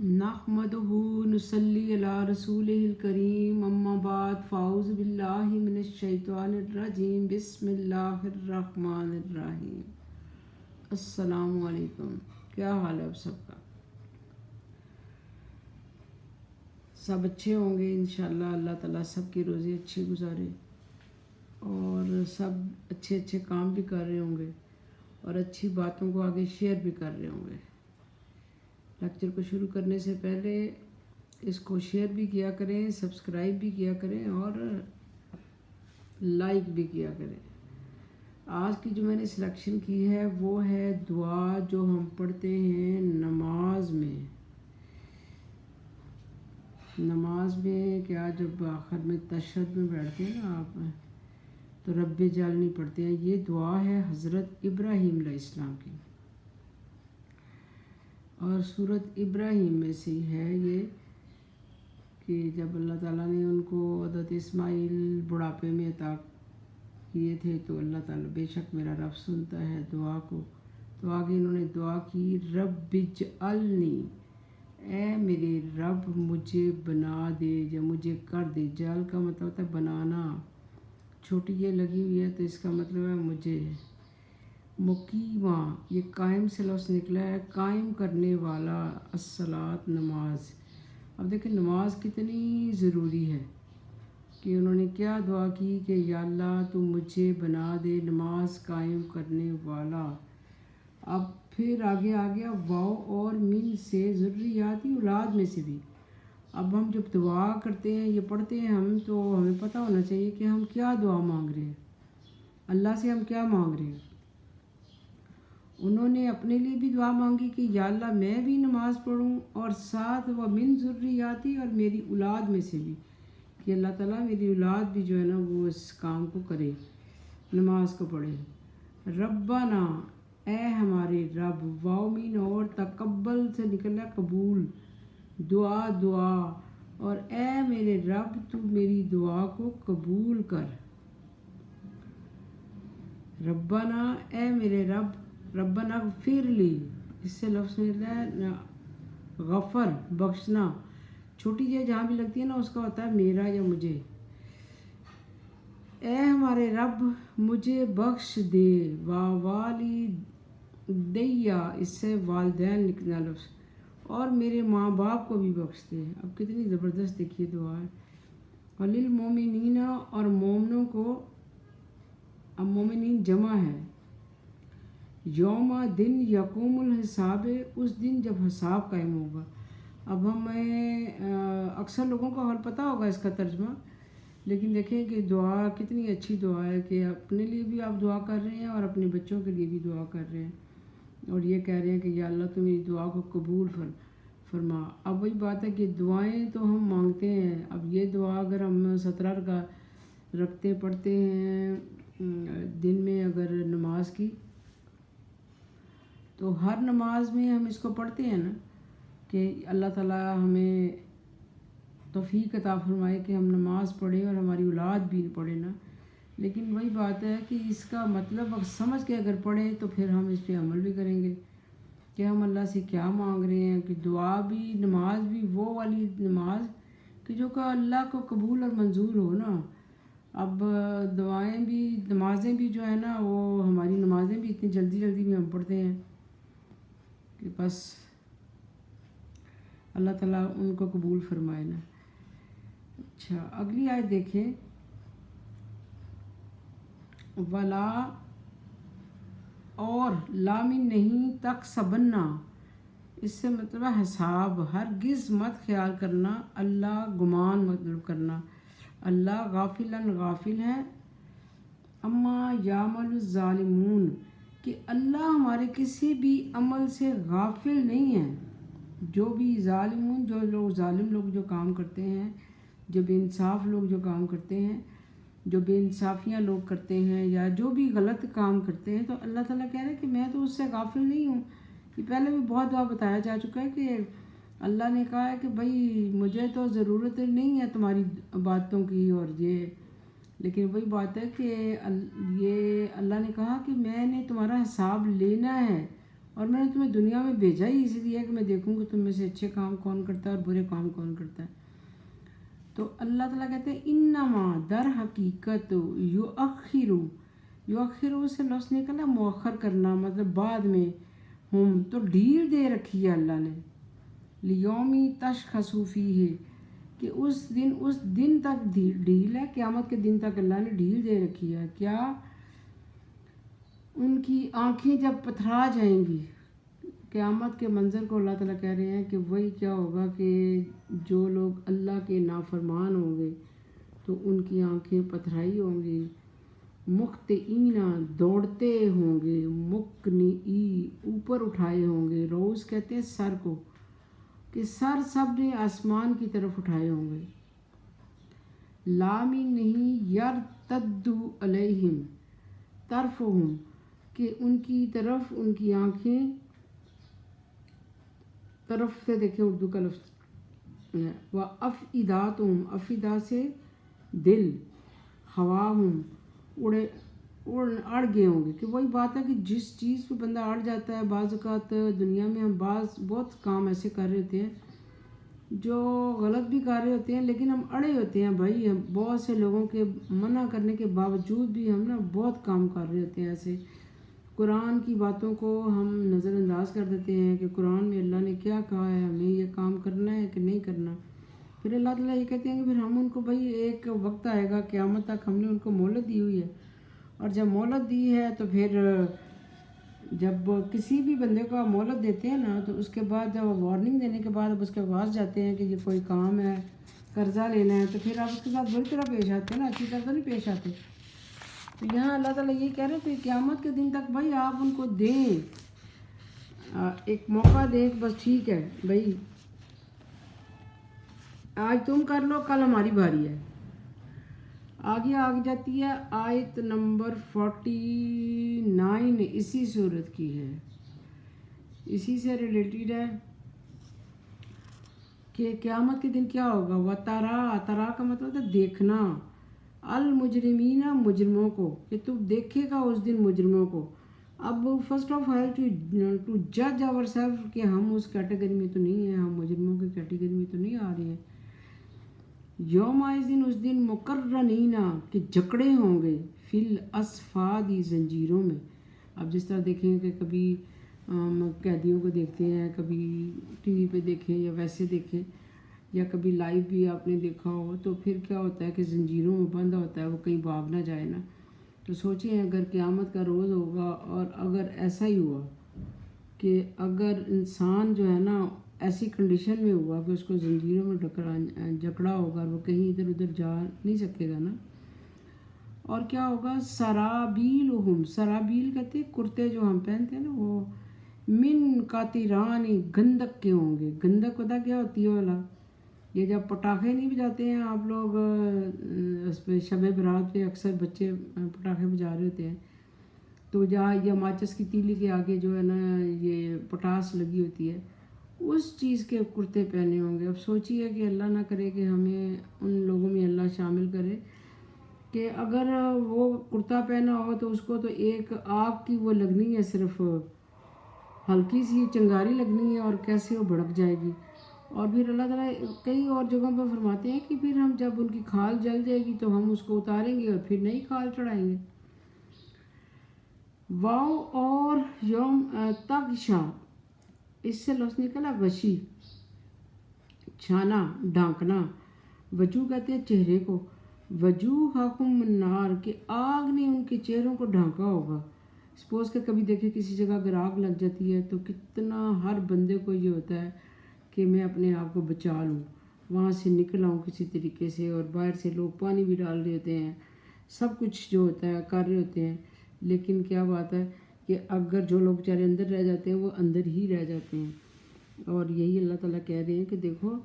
نحمدہ نصلی علی رسولہ الکریم اما بعد فاعوذ باللہ من الشیطان الرجیم بسم اللہ الرحمن الرحیم۔ السلام علیکم، کیا حال ہے آپ سب کا؟ سب اچھے ہوں گے انشاءاللہ۔ اللہ تعالیٰ سب کی روزی اچھی گزارے اور سب اچھے اچھے کام بھی کر رہے ہوں گے اور اچھی باتوں کو آگے شیئر بھی کر رہے ہوں گے۔ لیکچر کو شروع کرنے سے پہلے اس کو شیئر بھی کیا کریں، سبسکرائب بھی کیا کریں اور لائک بھی کیا کریں۔ آج کی جو میں نے سلیکشن کی ہے وہ ہے دعا جو ہم پڑھتے ہیں نماز میں۔ نماز میں کیا جب آخر میں تشہد میں بیٹھتے ہیں نا آپ تو رب جعلنی پڑھتے ہیں۔ یہ دعا ہے حضرت ابراہیم علیہ السلام کی اور سورۃ ابراہیم میں سے ہے یہ کہ جب اللہ تعالیٰ نے ان کو حضرت اسماعیل بڑھاپے میں عطا کیے تھے تو اللہ تعالیٰ بے شک میرا رب سنتا ہے دعا کو، تو آگے انہوں نے دعا کی رب اجعلنی، اے میرے رب مجھے بنا دے یا مجھے کر دے۔ جعل کا مطلب ہوتا ہے بنانا، چھوٹی یہ لگی ہوئی ہے تو اس کا مطلب ہے مجھے۔ مقیمہ، یہ قائم سے لفظ نکلا ہے، قائم کرنے والا، الصلاۃ نماز۔ اب دیکھیں نماز کتنی ضروری ہے کہ انہوں نے کیا دعا کی کہ یا اللہ تو مجھے بنا دے نماز قائم کرنے والا۔ اب پھر آگے آ گیا واو اور من سے ذریاتی، اولاد میں سے بھی۔ اب ہم جب دعا کرتے ہیں یہ پڑھتے ہیں ہم تو ہمیں پتہ ہونا چاہیے کہ ہم کیا دعا مانگ رہے ہیں، اللہ سے ہم کیا مانگ رہے ہیں۔ انہوں نے اپنے لیے بھی دعا مانگی کہ یا اللہ میں بھی نماز پڑھوں اور ساتھ وہ من ذریاتی، اور میری اولاد میں سے بھی کہ اللہ تعالیٰ میری اولاد بھی جو ہے نا وہ اس کام کو کرے، نماز کو پڑھے۔ ربنا، اے ہمارے رب، واو من اور تقبل سے نکلا قبول، دعا دعا، اور اے میرے رب تو میری دعا کو قبول کر۔ ربنا، اے میرے رب، ربنا اغفر لی، اس سے لفظ ملتا ہے غفر، بخشنا۔ چھوٹی جے جہاں بھی لگتی ہے نا اس کا ہوتا ہے میرا یا مجھے۔ اے ہمارے رب مجھے بخش دے، والدیا، اس سے والدین لکھنا لفظ، اور میرے ماں باپ کو بھی بخش دے۔ اب کتنی زبردست دیکھیے دعا ہے۔ وللمؤمنین، اور مومنوں کو، اب مومنین جمع ہے، یوم دن یقوم الحساب، اس دن جب حساب قائم ہوگا۔ اب ہمیں اکثر لوگوں کو حال پتہ ہوگا اس کا ترجمہ، لیکن دیکھیں کہ دعا کتنی اچھی دعا ہے کہ اپنے لیے بھی آپ دعا کر رہے ہیں اور اپنے بچوں کے لیے بھی دعا کر رہے ہیں اور یہ کہہ رہے ہیں کہ یا اللہ تو میری دعا کو قبول فرما۔ اب وہی بات ہے کہ دعائیں تو ہم مانگتے ہیں، اب یہ دعا اگر ہم 17 کا رکھتے پڑھتے ہیں دن میں اگر نماز کی، تو ہر نماز میں ہم اس کو پڑھتے ہیں نا کہ اللہ تعالیٰ ہمیں توفیق عطا فرمائے کہ ہم نماز پڑھیں اور ہماری اولاد بھی پڑھے نا۔ لیکن وہی بات ہے کہ اس کا مطلب سمجھ کے اگر پڑھیں تو پھر ہم اس پہ عمل بھی کریں گے کہ ہم اللہ سے کیا مانگ رہے ہیں، کہ دعا بھی نماز بھی وہ والی نماز کہ جو کہ اللہ کو قبول اور منظور ہو نا۔ اب دعائیں بھی نمازیں بھی جو ہے نا وہ ہماری نمازیں بھی اتنی جلدی جلدی میں ہم پڑھتے ہیں کہ بس اللہ تعالیٰ ان کو قبول فرمائے نا۔ اچھا اگلی آیت دیکھیں، ولا، اور لامن نہیں، تک سبنا، اس سے مطلب ہے حساب، ہرگز مت خیال کرنا، اللہ گمان مطلب کرنا، اللہ غافلاً غافل ہے، اما یعمل الظالمون، کہ اللہ ہمارے کسی بھی عمل سے غافل نہیں ہے۔ جو بھی ظالمون، جو لوگ ظالم لوگ جو کام کرتے ہیں، جو بے انصاف لوگ جو کام کرتے ہیں، جو بے انصافیاں لوگ کرتے ہیں یا جو بھی غلط کام کرتے ہیں، تو اللہ تعالیٰ کہہ رہے ہیں کہ میں تو اس سے غافل نہیں ہوں۔ یہ پہلے بھی بہت دفعہ بتایا جا چکا ہے کہ اللہ نے کہا ہے کہ بھائی مجھے تو ضرورت نہیں ہے تمہاری باتوں کی اور یہ، لیکن وہی بات ہے کہ یہ اللہ نے کہا کہ میں نے تمہارا حساب لینا ہے اور میں نے تمہیں دنیا میں بھیجا ہی اسی لیے کہ میں دیکھوں کہ تم میں سے اچھے کام کون کرتا ہے اور برے کام کون کرتا ہے. تو اللہ تعالیٰ کہتے ہیں انما در حقیقت یؤخر سے لفظ نکلا مؤخر کرنا، مطلب بعد میں. ہم تو ڈھیل دے رکھی ہے اللہ نے، لیومی تشخص فیہ، کہ اس دن تک ڈھیل ہے، قیامت کے دن تک اللہ نے ڈھیل دے رکھی ہے. کیا؟ ان کی آنکھیں جب پتھرا جائیں گی. قیامت کے منظر کو اللہ تعالیٰ کہہ رہے ہیں کہ وہی کیا ہوگا کہ جو لوگ اللہ کے نافرمان ہوں گے تو ان کی آنکھیں پتھرائی ہوں گی. مخطئین، دوڑتے ہوں گے. مقنعی، اوپر اٹھائے ہوں گے. روز کہتے ہیں سر کو، کہ سر سب نے آسمان کی طرف اٹھائے ہوں گے. لامی نہیں یرتد علیہم طرفہم، کہ ان کی طرف ان کی آنکھیں، طرف سے دیکھیں اردو کا لفظ ہے. وَأَفْئِدَاتُهُمْ، افئدہ سے دل. خواہم، اڑ گئے ہوں گے. کہ وہی بات ہے کہ جس چیز پہ بندہ اڑ جاتا ہے. بعض اوقات دنیا میں ہم بہت کام ایسے کر رہے ہوتے ہیں جو غلط بھی کر رہے ہوتے ہیں، لیکن ہم اڑے ہوتے ہیں بھائی. ہم بہت سے لوگوں کے منع کرنے کے باوجود بھی ہم بہت کام کر رہے ہوتے ہیں ایسے. قرآن کی باتوں کو ہم نظر انداز کر دیتے ہیں کہ قرآن میں اللہ نے کیا کہا ہے، ہمیں یہ کام کرنا ہے کہ نہیں کرنا. پھر اللہ تعالیٰ یہ کہتے ہیں کہ پھر ہم ان کو بھائی ایک وقت آئے گا قیامت تک، ہم نے ان کو مہلت دی ہوئی ہے. اور جب مہلت دی ہے تو پھر جب کسی بھی بندے کو آپ مہلت دیتے ہیں نا، تو اس کے بعد جب وارننگ دینے کے بعد اب اس کے پاس جاتے ہیں کہ یہ کوئی کام ہے، قرضہ لینا ہے، تو پھر آپ اس کے ساتھ بری طرح پیش آتے ہیں نا، اچھی طرح تو نہیں پیش آتے. تو یہاں اللہ تعالیٰ یہ کہہ رہے ہیں کہ قیامت کے دن تک بھائی آپ ان کو دیں، ایک موقع دیں. بس ٹھیک ہے بھائی، آج تم کر لو، کل ہماری باری ہے. آگے جاتی ہے آیت نمبر 49، اسی صورت کی ہے، اسی سے ریلیٹڈ ہے کہ قیامت کے دن کیا ہوگا. ترا کا مطلب ہے دیکھنا. المجرمین، مجرموں کو، کہ تو دیکھے گا اس دن مجرموں کو. اب فرسٹ آف آل ٹو جج آور سیلف، کہ ہم اس کیٹیگری میں تو نہیں ہیں، ہم مجرموں کی کیٹیگری میں تو نہیں آ رہے ہیں. یوم دن، اس دن مقرنین، کہ جکڑے ہوں گے. فی الاصفاد، زنجیروں میں. اب جس طرح دیکھیں کہ کبھی قیدیوں کو دیکھتے ہیں، کبھی ٹی وی پہ دیکھیں یا ویسے دیکھیں، یا کبھی لائیو بھی آپ نے دیکھا ہو، تو پھر کیا ہوتا ہے کہ زنجیروں میں بندہ ہوتا ہے، وہ کہیں بھاگ نہ جائے نا. تو سوچیں اگر قیامت کا روز ہوگا اور اگر ایسا ہی ہوا کہ اگر انسان جو ہے نا ایسی کنڈیشن میں ہوا کہ اس کو زنجیروں میں جکڑا ہوگا اور وہ کہیں ادھر ادھر جا نہیں سکے گا نا. اور کیا ہوگا. سرابیلہم، سرابیل کہتے ہیں کرتے جو ہم پہنتے ہیں نا، وہ من قاطران، گندک کے ہوں گے. گندک پتہ کیا ہوتی ہے والا؟ یہ جب پٹاخے نہیں بجاتے ہیں آپ لوگ، اس پہ شب برات پہ اکثر بچے پٹاخے بجا رہے ہوتے ہیں، تو جہاں یہ ماچس کی تیلی کے آگے جو ہے نا یہ پٹاس لگی ہوتی ہے، اس چیز کے کرتے پہنے ہوں گے. اب سوچیے کہ اللہ نہ کرے کہ ہمیں ان لوگوں میں اللہ شامل کرے کہ اگر وہ کرتا پہنا ہو تو اس کو تو ایک آگ کی وہ لگنی ہے، صرف ہلکی سی چنگاری لگنی ہے اور کیسے وہ بھڑک جائے گی. اور پھر اللہ تعالیٰ کئی اور جگہوں پر فرماتے ہیں کہ پھر ہم جب ان کی کھال جل جائے گی تو ہم اس کو اتاریں گے اور پھر نئی کھال چڑھائیں گے. واؤ اور یوم تغشا، اس سے لفظ نکلا غشی، چھانا، ڈھانکنا. وجوہ کہتے ہیں چہرے کو. وجوہہم النار، کہ آگ نے ان کے چہروں کو ڈھانکا ہوگا. سپوز کہ کبھی دیکھیں کسی جگہ اگر آگ لگ جاتی ہے تو کتنا ہر بندے کو یہ ہوتا ہے کہ میں اپنے آپ کو بچا لوں، وہاں سے نکل آؤں کسی طریقے سے. اور باہر سے لوگ پانی بھی ڈال رہے ہوتے ہیں، سب کچھ جو ہوتا ہے کر رہے ہوتے ہیں، لیکن کیا بات ہے کہ اگر جو لوگ بیچارے اندر رہ جاتے ہیں وہ اندر ہی رہ جاتے ہیں. اور یہی اللہ تعالیٰ کہہ رہے ہیں کہ دیکھو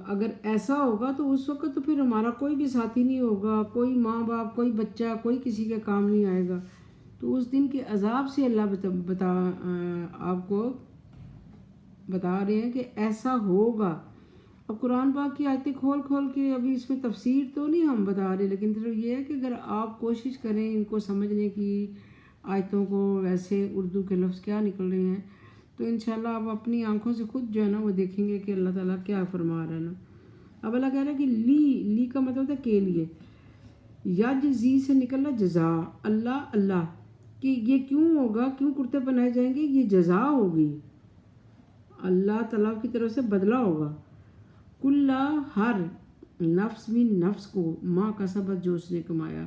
اگر ایسا ہوگا تو اس وقت تو پھر ہمارا کوئی بھی ساتھی نہیں ہوگا، کوئی ماں باپ، کوئی بچہ، کوئی کسی کے کام نہیں آئے گا. تو اس دن کے عذاب سے اللہ آپ کو بتا رہے ہیں کہ ایسا ہوگا. اب قرآن پاک کی آیتیں کھول کے ابھی اس میں تفسیر تو نہیں ہم بتا رہے، لیکن صرف یہ ہے کہ اگر آپ کوشش کریں ان کو سمجھنے کی، آیتوں کو ویسے اردو کے لفظ کیا نکل رہے ہیں، تو انشاءاللہ آپ اپنی آنکھوں سے خود جو ہے نا وہ دیکھیں گے کہ اللہ تعالیٰ کیا فرما رہا ہے نا۔ اب اللہ کہہ رہا ہے کہ لی کا مطلب ہوتا ہے کے لیے، یجزی سے نکلنا جزا، اللہ کہ یہ کیوں ہوگا، کیوں کرتے پہنائے جائیں گے، یہ جزا ہوگی، اللہ تعالیٰ کی طرف سے بدلہ ہوگا۔ کلا ہر نفس میں نفس کو ماں کا سبب جو اس نے کمایا،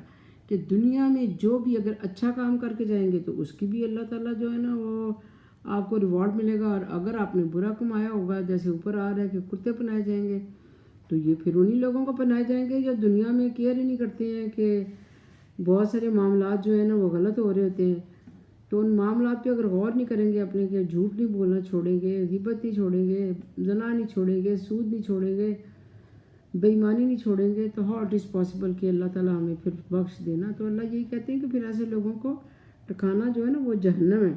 کہ دنیا میں جو بھی اگر اچھا کام کر کے جائیں گے تو اس کی بھی اللہ تعالیٰ جو ہے نا وہ آپ کو ریوارڈ ملے گا، اور اگر آپ نے برا کمایا ہوگا جیسے اوپر آ رہا ہے کہ کرتے پہنائے جائیں گے، تو یہ پھر انہی لوگوں کو پہنائے جائیں گے جو دنیا میں کیئر ہی نہیں کرتے ہیں کہ بہت سارے معاملات جو ہیں نا وہ غلط ہو رہے ہوتے ہیں، تو ان معاملات پہ اگر غور نہیں کریں گے اپنے، کہ جھوٹ نہیں بولنا چھوڑیں گے، غیبت نہیں چھوڑیں گے، زنا نہیں چھوڑیں گے، سود نہیں چھوڑیں گے، بے ایمانی نہیں چھوڑیں گے، تو ہاؤ اٹ از پاسبل کہ اللہ تعالیٰ ہمیں پھر بخش دینا۔ تو اللہ یہی کہتے ہیں کہ پھر ایسے لوگوں کو ٹھکانا جو ہے نا وہ جہنم ہے۔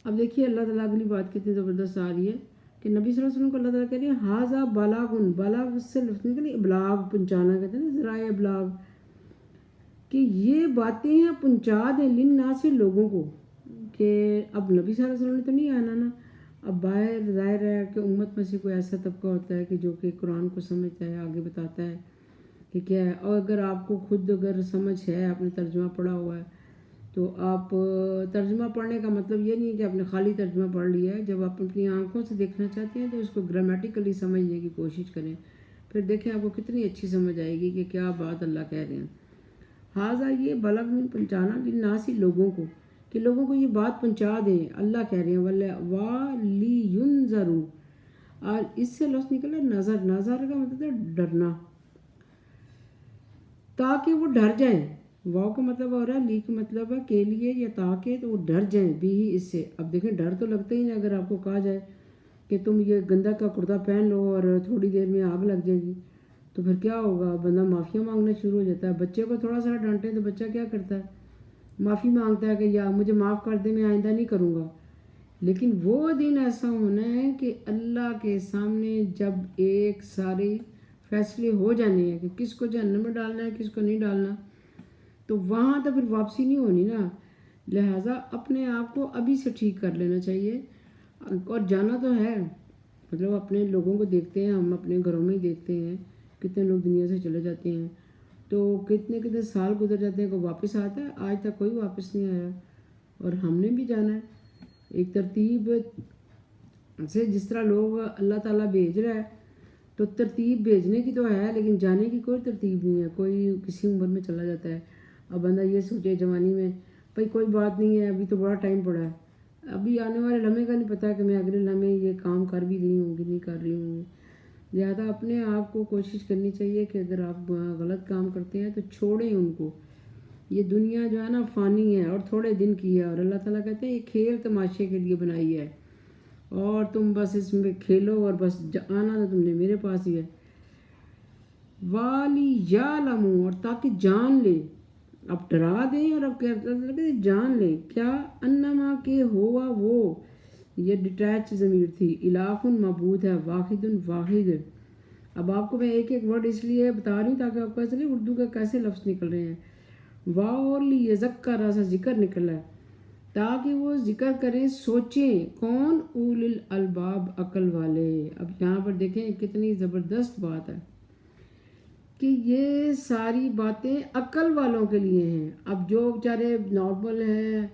اب دیکھیے اللہ تعالیٰ اگلی بات کتنی زبردست آ رہی ہے کہ نبی صلی اللہ علیہ وسلم کو اللہ تعالیٰ کہہ رہی ہے حاذا بلاغن، بلاغ سے لفظ نکلی ابلاغ، پہنچانا کہتے ہیں نا، ذرائع ابلاغ، کہ یہ باتیں ہیں پہنچا دیں للناس سے لوگوں کو، کہ اب نبی صلی اللہ علیہ وسلم نے تو نہیں آنا نا، اب باہر ظاہر ہے کہ امت میں سے کوئی ایسا طبقہ ہوتا ہے کہ جو کہ قرآن کو سمجھتا ہے، آگے بتاتا ہے کہ کیا ہے، اور اگر آپ کو خود اگر سمجھ ہے، آپ نے ترجمہ پڑھا ہوا ہے، تو آپ ترجمہ پڑھنے کا مطلب یہ نہیں ہے کہ آپ نے خالی ترجمہ پڑھ لیا ہے، جب آپ اپنی آنکھوں سے دیکھنا چاہتے ہیں تو اس کو گرامیٹیکلی سمجھنے کی کوشش کریں، پھر دیکھیں آپ کو کتنی اچھی سمجھ آئے گی کہ کیا بات اللہ کہہ رہے ہیں۔ حاضہ یہ بلغ من پہنچانا للناسی لوگوں کو، کہ لوگوں کو یہ بات پہنچا دیں، اللہ کہہ رہے ہیں وَلِيُنذَرُوا، اور اس سے لفظ نکلا نظر، نظر کا مطلب ہے ڈرنا، تاکہ وہ ڈر جائیں، واو کا مطلب ہو رہا ہے، لی کا مطلب ہے کے لیے یا تاکہ، تو وہ ڈر جائیں بھی ہی اس سے۔ اب دیکھیں ڈر تو لگتا ہی نہیں، اگر آپ کو کہا جائے کہ تم یہ گندا کا کرتا پہن لو اور تھوڑی دیر میں آگ لگ جائے گی، تو پھر کیا ہوگا، بندہ معافیاں مانگنا شروع ہو جاتا ہے۔ بچے کو تھوڑا سا ڈانٹیں تو بچہ کیا کرتا ہے، معافی مانگتا ہے کہ یا مجھے معاف کر دے، میں آئندہ نہیں کروں گا۔ لیکن وہ دن ایسا ہونا ہے کہ اللہ کے سامنے جب ایک سارے فیصلے ہو جانے ہیں کہ کس کو جہنم میں ڈالنا ہے، کس کو نہیں ڈالنا، تو وہاں تو پھر واپسی نہیں ہونی نا، لہٰذا اپنے آپ کو ابھی سے ٹھیک کر لینا چاہیے، اور جانا تو ہے، مطلب اپنے لوگوں کو دیکھتے ہیں، ہم اپنے گھروں میں ہی دیکھتے ہیں کتنے لوگ دنیا سے چلے جاتے ہیں، تو کتنے سال گزر جاتے ہیں، کوئی واپس آتا ہے، آج تک کوئی واپس نہیں آیا، اور ہم نے بھی جانا ہے ایک ترتیب سے، جس طرح لوگ اللہ تعالیٰ بھیج رہا ہے تو ترتیب بھیجنے کی تو ہے، لیکن جانے کی کوئی ترتیب نہیں ہے، کوئی کسی عمر میں چلا جاتا ہے، اب بندہ یہ سوچے جوانی میں بھائی کوئی بات نہیں ہے، ابھی تو بڑا ٹائم پڑا ہے، ابھی آنے والے لمحے کا نہیں پتہ کہ میں اگلے لمحے یہ کام کر بھی رہی ہوں کہ نہیں کر رہی ہوں، لہٰذا اپنے آپ کو کوشش کرنی چاہیے کہ اگر آپ غلط کام کرتے ہیں تو چھوڑیں ان کو، یہ دنیا جو ہے نا فانی ہے اور تھوڑے دن کی ہے، اور اللہ تعالیٰ کہتے ہیں یہ کھیل تماشے کے لیے بنائی ہے، اور تم بس اس میں کھیلو اور بس آنا تو تم نے میرے پاس ہی ہے۔ وَلِيَعْلَمُوا، اور تاکہ جان لے، اب ڈرا دیں، اور اب کہتے جان لیں کیا، انما کہ ہوا وہ، یہ ڈیٹیچ ضمیر تھی، الہ معبود ہے، واحد واحد۔ اب آپ کو میں ایک ایک ورڈ اس لیے بتا رہی ہوں تاکہ آپ کو ایسے نہیں اردو کے کیسے لفظ نکل رہے ہیں، واو اور لیذکر ایسا ذکر نکلا ہے تاکہ وہ ذکر کریں، سوچیں، کون، اول الالباب، عقل والے۔ اب یہاں پر دیکھیں کتنی زبردست بات ہے کہ یہ ساری باتیں عقل والوں کے لیے ہیں، اب جو بیچارے نارمل ہیں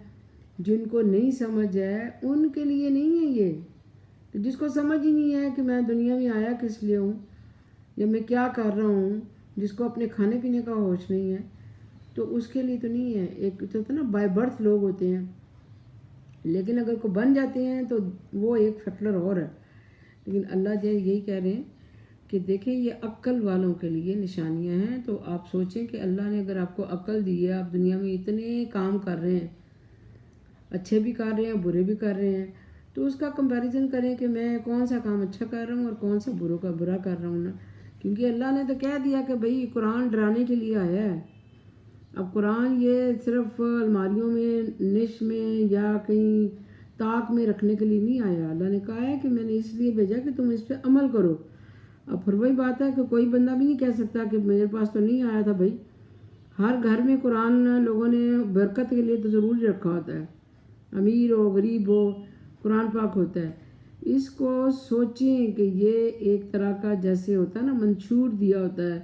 جن کو نہیں سمجھ ہے ان کے لیے نہیں ہے یہ، تو جس کو سمجھ ہی نہیں ہے کہ میں دنیا میں آیا کس لیے ہوں یا میں کیا کر رہا ہوں، جس کو اپنے کھانے پینے کا ہوش نہیں ہے، تو اس کے لیے تو نہیں ہے۔ ایک تو ہوتا ہے نا بائی برتھ لوگ ہوتے ہیں، لیکن اگر کو بن جاتے ہیں تو وہ ایک فیکٹر اور ہے، لیکن اللہ جو یہی کہہ رہے ہیں کہ دیکھیں یہ عقل والوں کے لیے نشانیاں ہیں، تو آپ سوچیں کہ اللہ نے اگر آپ کو عقل دی ہے، آپ دنیا میں اتنے کام کر رہے ہیں، اچھے بھی کر رہے ہیں برے بھی کر رہے ہیں، تو اس کا کمپیریزن کریں کہ میں کون سا کام اچھا کر رہا ہوں اور کون سا برا کر رہا ہوں نا، کیونکہ اللہ نے تو کہہ دیا کہ بھئی قرآن ڈرانے کے لیے آیا ہے، اب قرآن یہ صرف الماریوں میں نش میں یا کہیں طاق میں رکھنے کے لیے نہیں آیا، اللہ نے کہا ہے کہ میں نے اس لیے بھیجا کہ تم اس پہ عمل کرو۔ اب پھر وہی بات ہے کہ کوئی بندہ بھی نہیں کہہ سکتا کہ میرے پاس تو نہیں آیا تھا بھائی، ہر گھر میں قرآن لوگوں نے برکت کے لیے تو ضرور رکھا ہوتا ہے، امیر ہو غریب ہو قرآن پاک ہوتا ہے۔ اس کو سوچیں کہ یہ ایک طرح کا جیسے ہوتا ہے نا منشور دیا ہوتا ہے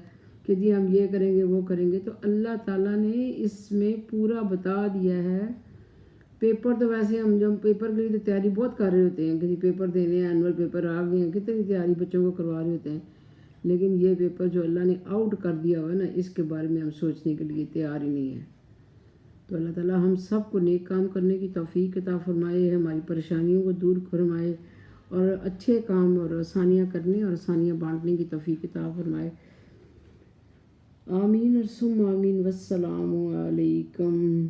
کہ جی ہم یہ کریں گے وہ کریں گے، تو اللہ تعالیٰ نے اس میں پورا بتا دیا ہے۔ پیپر تو ویسے ہم جو پیپر کے لیے تو تیاری بہت کر رہے ہوتے ہیں کہ جی پیپر دینے ہیں، اینول پیپر آ گئے ہیں، کتنی تیاری بچوں کو کروا رہے ہوتے ہیں، لیکن یہ پیپر جو اللہ نے آؤٹ کر دیا ہوا ہے نا، اس کے بارے میں ہم سوچنے کے لیے تیار ہی نہیں ہے۔ تو اللہ تعالیٰ ہم سب کو نیک کام کرنے کی توفیق عطا فرمائے، ہماری پریشانیوں کو دور فرمائے، اور اچھے کام اور آسانیاں کرنے اور آسانیاں بانٹنے کی توفیق عطا فرمائے۔ آمین اور ثم آمین۔ والسلام علیکم۔